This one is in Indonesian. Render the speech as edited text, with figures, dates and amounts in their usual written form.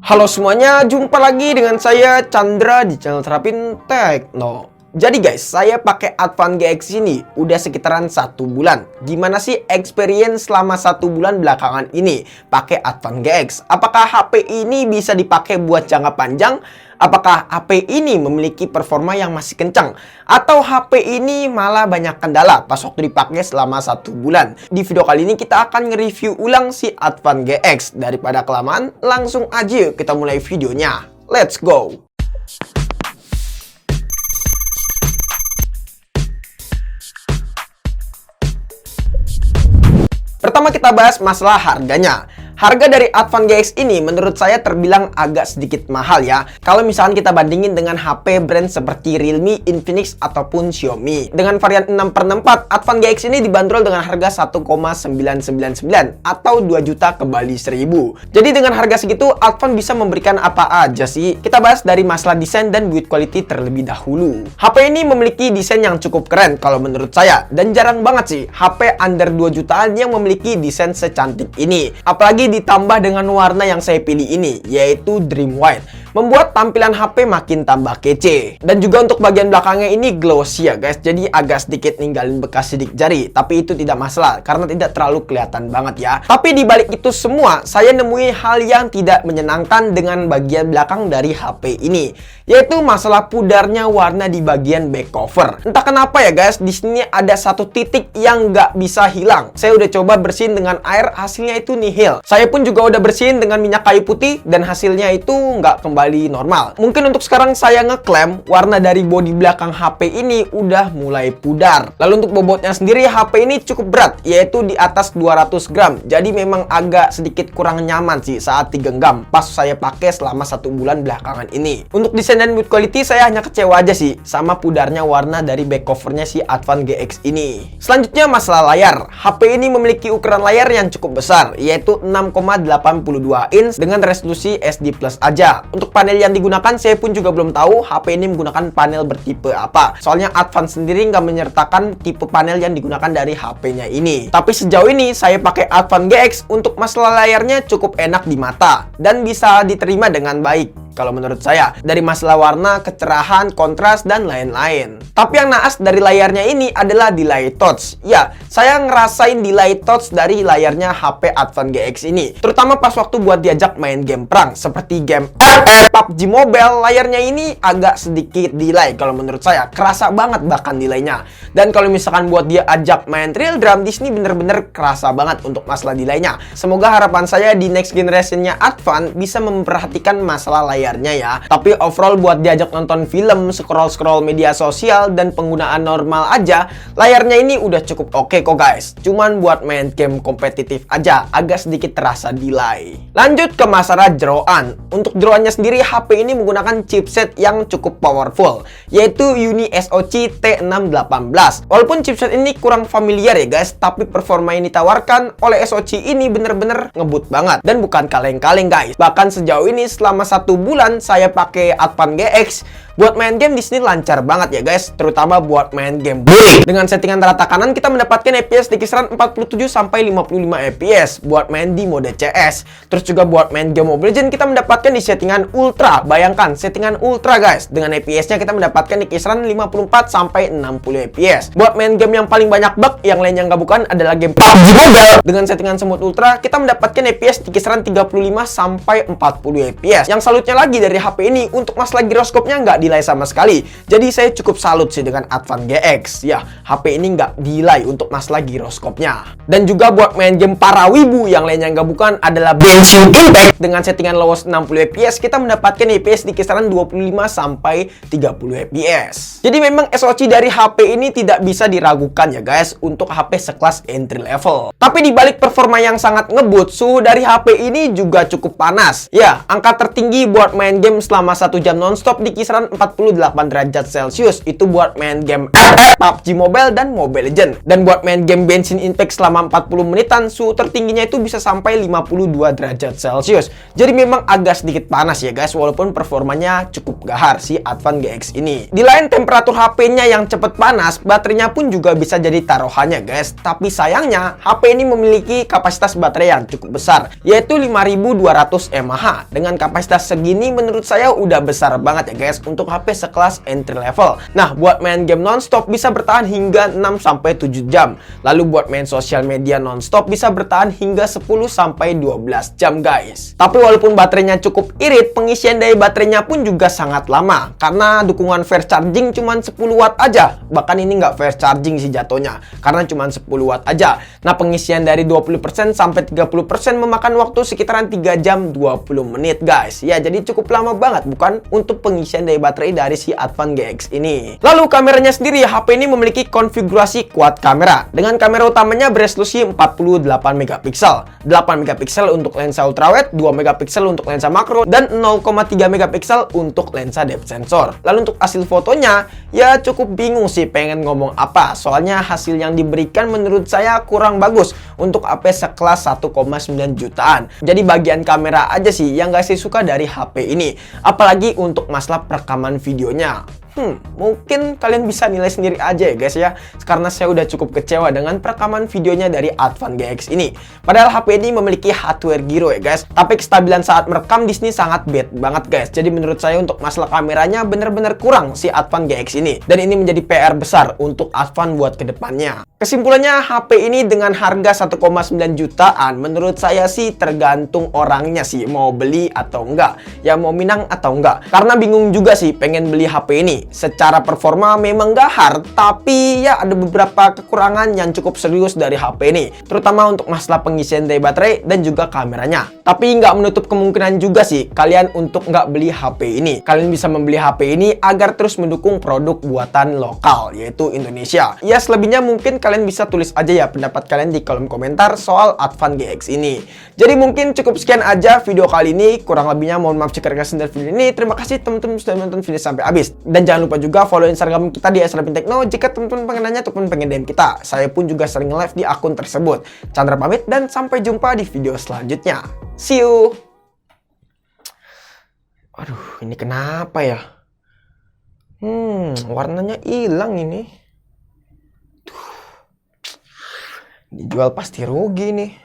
Halo semuanya, jumpa lagi dengan saya Chandra di channel Terapin Tekno. Jadi guys, saya pakai Advan GX ini udah sekitaran 1 bulan. Gimana sih experience selama 1 bulan belakangan ini pakai Advan GX? Apakah HP ini bisa dipakai buat jangka panjang? Apakah HP ini memiliki performa yang masih kencang? Atau HP ini malah banyak kendala pas waktu dipakai selama 1 bulan? Di video kali ini kita akan nge-review ulang si Advan GX. Daripada kelamaan, langsung aja kita mulai videonya. Let's go! Pertama kita bahas masalah harganya. Harga dari Advan GX ini menurut saya terbilang agak sedikit mahal ya. Kalau misalkan kita bandingin dengan HP brand seperti Realme, Infinix, ataupun Xiaomi. Dengan varian 6x64, Advan GX ini dibanderol dengan harga 1,999 atau 2 juta kembali 1000. Jadi dengan harga segitu, Advan bisa memberikan apa aja sih? Kita bahas dari masalah desain dan build quality terlebih dahulu. HP ini memiliki desain yang cukup keren kalau menurut saya. Dan jarang banget sih HP under 2 jutaan yang memiliki desain secantik ini. Apalagi ditambah dengan warna yang saya pilih ini, yaitu Dream White, membuat tampilan HP makin tambah kece. Dan juga untuk bagian belakangnya ini glossy ya guys, jadi agak sedikit ninggalin bekas sidik jari, tapi itu tidak masalah karena tidak terlalu kelihatan banget ya. Tapi dibalik itu semua, saya nemui hal yang tidak menyenangkan dengan bagian belakang dari HP ini, yaitu masalah pudarnya warna di bagian back cover. Entah kenapa ya guys, di sini ada satu titik yang nggak bisa hilang. Saya udah coba bersihin dengan air, hasilnya itu nihil. Saya pun juga udah bersihin dengan minyak kayu putih dan hasilnya itu nggak kembali normal. Mungkin untuk sekarang saya ngeklaim warna dari bodi belakang HP ini udah mulai pudar. Lalu untuk bobotnya sendiri, HP ini cukup berat, yaitu di atas 200 gram. Jadi memang agak sedikit kurang nyaman sih saat digenggam pas saya pakai selama 1 bulan belakangan ini. Untuk desain dan build quality saya hanya kecewa aja sih sama pudarnya warna dari back covernya si Advan GX ini. Selanjutnya masalah layar. HP ini memiliki ukuran layar yang cukup besar, yaitu 6,82 inch dengan resolusi SD Plus aja. Untuk panel yang digunakan saya pun juga belum tahu HP ini menggunakan panel bertipe apa. Soalnya Advan sendiri nggak menyertakan tipe panel yang digunakan dari HP-nya ini. Tapi sejauh ini saya pakai Advan GX, untuk masalah layarnya cukup enak di mata dan bisa diterima dengan baik kalau menurut saya, dari masalah warna, kecerahan, kontras, dan lain-lain. Tapi yang naas dari layarnya ini adalah delay touch. Ya, saya ngerasain delay touch dari layarnya HP Advan GX ini, terutama pas waktu buat diajak main game perang seperti game RR, PUBG Mobile. Layarnya ini agak sedikit delay kalau menurut saya, kerasa banget bahkan delaynya. Dan kalau misalkan buat dia ajak main Real Drum, di sini bener-bener kerasa banget untuk masalah delaynya. Semoga harapan saya di next generation-nya Advan bisa memperhatikan masalah layarnya ya. Tapi overall buat diajak nonton film, scroll-scroll media sosial, dan penggunaan normal aja, layarnya ini udah cukup oke kok guys. Cuman buat main game kompetitif aja agak sedikit terasa delay. Lanjut ke masalah jeroan. Untuk jeroannya sendiri, HP ini menggunakan chipset yang cukup powerful, yaitu Uni SoC T618. Walaupun chipset ini kurang familiar ya guys, tapi performa yang ditawarkan oleh SoC ini bener-bener ngebut banget dan bukan kaleng-kaleng guys. Bahkan sejauh ini selama 1 bulan saya pakai Advan GX, buat main game di sini lancar banget ya guys, terutama buat main game bully. Dengan settingan rata kanan kita mendapatkan FPS di kisaran 47 sampai 55 FPS buat main di mode CS. Terus juga buat main game Mobile Legends kita mendapatkan di settingan ultra. Bayangkan settingan ultra guys, dengan FPS-nya kita mendapatkan di kisaran 54 sampai 60 FPS. Buat main game yang paling banyak bug yang lain yang gak bukan adalah game PUBG Mobile. Dengan settingan semut ultra kita mendapatkan FPS di kisaran 35 sampai 40 FPS. Yang salutnya lagi dari HP ini, untuk masalah giroskopnya nggak delay sama sekali. Jadi saya cukup salut sih dengan Advan GX. Ya, HP ini nggak delay untuk masalah giroskopnya. Dan juga buat main game para wibu yang lainnya nggak bukan adalah Genshin Impact, dengan settingan lowes 60 FPS kita mendapatkan FPS di kisaran 25 sampai 30 FPS. Jadi memang SoC dari HP ini tidak bisa diragukan ya guys untuk HP sekelas entry level. Tapi dibalik performa yang sangat ngebut, suhu dari HP ini juga cukup panas. Ya, angka tertinggi buat main game selama 1 jam nonstop di kisaran 48 derajat Celcius. Itu buat main game PUBG Mobile dan Mobile Legends. Dan buat main game Genshin Impact selama 40 menitan, suhu tertingginya itu bisa sampai 52 derajat Celcius. Jadi memang agak sedikit panas ya guys, walaupun performanya cukup gahar si Advan GX ini. Di lain temperatur HP-nya yang cepet panas, baterainya pun juga bisa jadi taruhannya guys. Tapi sayangnya, HP ini memiliki kapasitas baterai yang cukup besar, yaitu 5200 mAh. Dengan kapasitas segini menurut saya udah besar banget ya guys untuk HP sekelas entry level. Nah, buat main game nonstop bisa bertahan hingga 6-7 jam. Lalu buat main sosial media nonstop bisa bertahan hingga 10-12 jam guys. Tapi walaupun baterainya cukup irit, pengisian daya baterainya pun juga sangat lama. Karena dukungan fast charging cuma 10 watt aja. Bahkan ini nggak fast charging sih jatuhnya, karena cuma 10 watt aja. Nah, pengisian dari 20% sampai 30% memakan waktu sekitaran 3 jam 20 menit guys. Ya, jadi cukup lama banget bukan untuk pengisian daya baterai dari si Advan GX ini. Lalu kameranya sendiri, HP ini memiliki konfigurasi quad kamera dengan kamera utamanya beresolusi 48 megapiksel, 8 megapiksel untuk lensa ultrawide, 2 megapiksel untuk lensa makro, dan 0,3 megapiksel untuk lensa depth sensor. Lalu untuk hasil fotonya, ya cukup bingung sih pengen ngomong apa, soalnya hasil yang diberikan menurut saya kurang bagus untuk HP sekelas 1,9 jutaan. Jadi bagian kamera aja sih yang gak saya suka dari HP ini, apalagi untuk masalah perekaman videonya. Mungkin kalian bisa nilai sendiri aja ya guys ya, karena saya udah cukup kecewa dengan perekaman videonya dari Advan GX ini. Padahal HP ini memiliki hardware gyro ya guys, tapi kestabilan saat merekam di sini sangat bad banget guys. Jadi menurut saya untuk masalah kameranya bener-bener kurang si Advan GX ini, dan ini menjadi PR besar untuk Advan buat kedepannya. Kesimpulannya, HP ini dengan harga 1,9 jutaan menurut saya sih tergantung orangnya sih mau beli atau enggak, ya mau minang atau enggak. Karena bingung juga sih pengen beli HP ini. Secara performa memang gahar, tapi ya ada beberapa kekurangan yang cukup serius dari HP ini, terutama untuk masalah pengisian daya baterai dan juga kameranya. Tapi nggak menutup kemungkinan juga sih kalian untuk nggak beli HP ini. Kalian bisa membeli HP ini agar terus mendukung produk buatan lokal, yaitu Indonesia. Ya, selebihnya mungkin kalian bisa tulis aja ya pendapat kalian di kolom komentar soal Advan GX ini. Jadi mungkin cukup sekian aja video kali ini. Kurang lebihnya mohon maaf jika kalian dari video ini. Terima kasih teman-teman sudah menonton video sampai habis. Dan jangan lupa juga follow Instagram kita di @slapintekno jika teman-teman pengen nanya ataupun pengen DM kita. Saya pun juga sering live di akun tersebut. Chandra pamit dan sampai jumpa di video selanjutnya. See you. Aduh, ini kenapa ya? Warnanya hilang ini. Dijual pasti rugi nih.